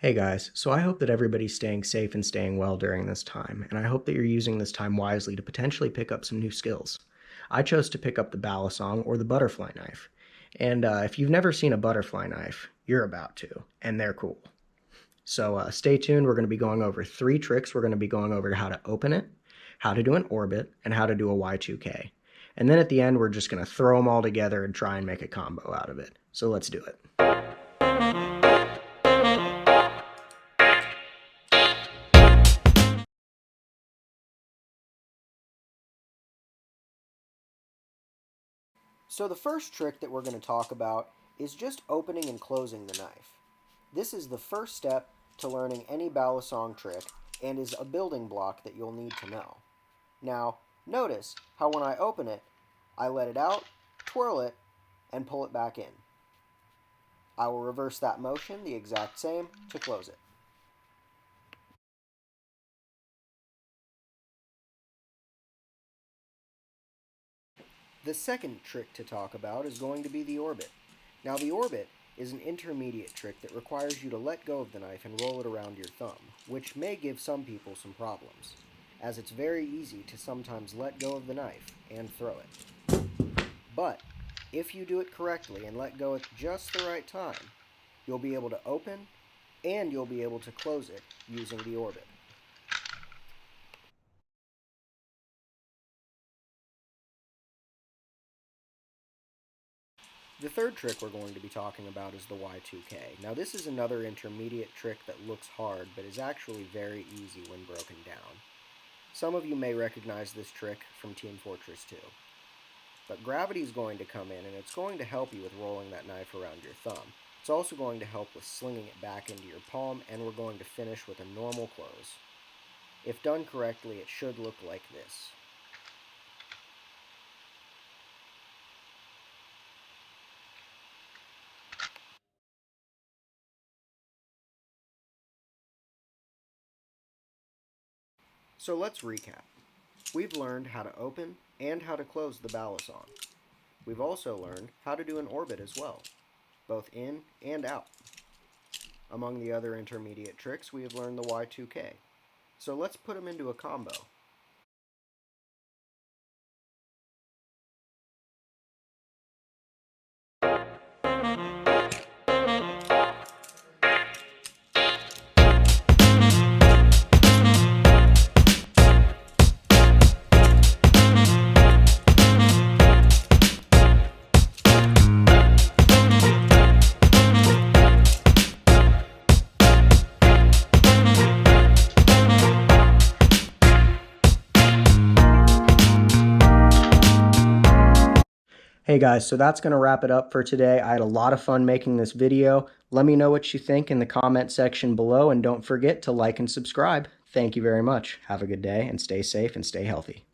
Hey guys, so I hope that everybody's staying safe and staying well during this time, and I hope that you're using this time wisely to potentially pick up some new skills. I chose to pick up the balisong or the butterfly knife, and if you've never seen a butterfly knife, you're about to, and they're cool. So stay tuned, we're going to be going over 3 tricks. We're going to be going over how to open it, how to do an orbit, and how to do a Y2K. And then at the end, we're just going to throw them all together and try and make a combo out of it. So let's do it. So the first trick that we're going to talk about is just opening and closing the knife. This is the first step to learning any balisong trick and is a building block that you'll need to know. Now, notice how when I open it, I let it out, twirl it, and pull it back in. I will reverse that motion the exact same to close it. The second trick to talk about is going to be the orbit. Now the orbit is an intermediate trick that requires you to let go of the knife and roll it around your thumb, which may give some people some problems, as it's very easy to sometimes let go of the knife and throw it. But if you do it correctly and let go at just the right time, you'll be able to open and you'll be able to close it using the orbit. The third trick we're going to be talking about is the Y2K. Now this is another intermediate trick that looks hard, but is actually very easy when broken down. Some of you may recognize this trick from Team Fortress 2. But gravity is going to come in, and it's going to help you with rolling that knife around your thumb. It's also going to help with slinging it back into your palm, and we're going to finish with a normal close. If done correctly, it should look like this. So let's recap. We've learned how to open and how to close the balisong. We've also learned how to do an orbit as well, both in and out. Among the other intermediate tricks, we have learned the Y2K. So let's put them into a combo. Hey guys, so that's going to wrap it up for today. I had a lot of fun making this video. Let me know what you think in the comment section below, and don't forget to like and subscribe. Thank you very much. Have a good day and stay safe and stay healthy.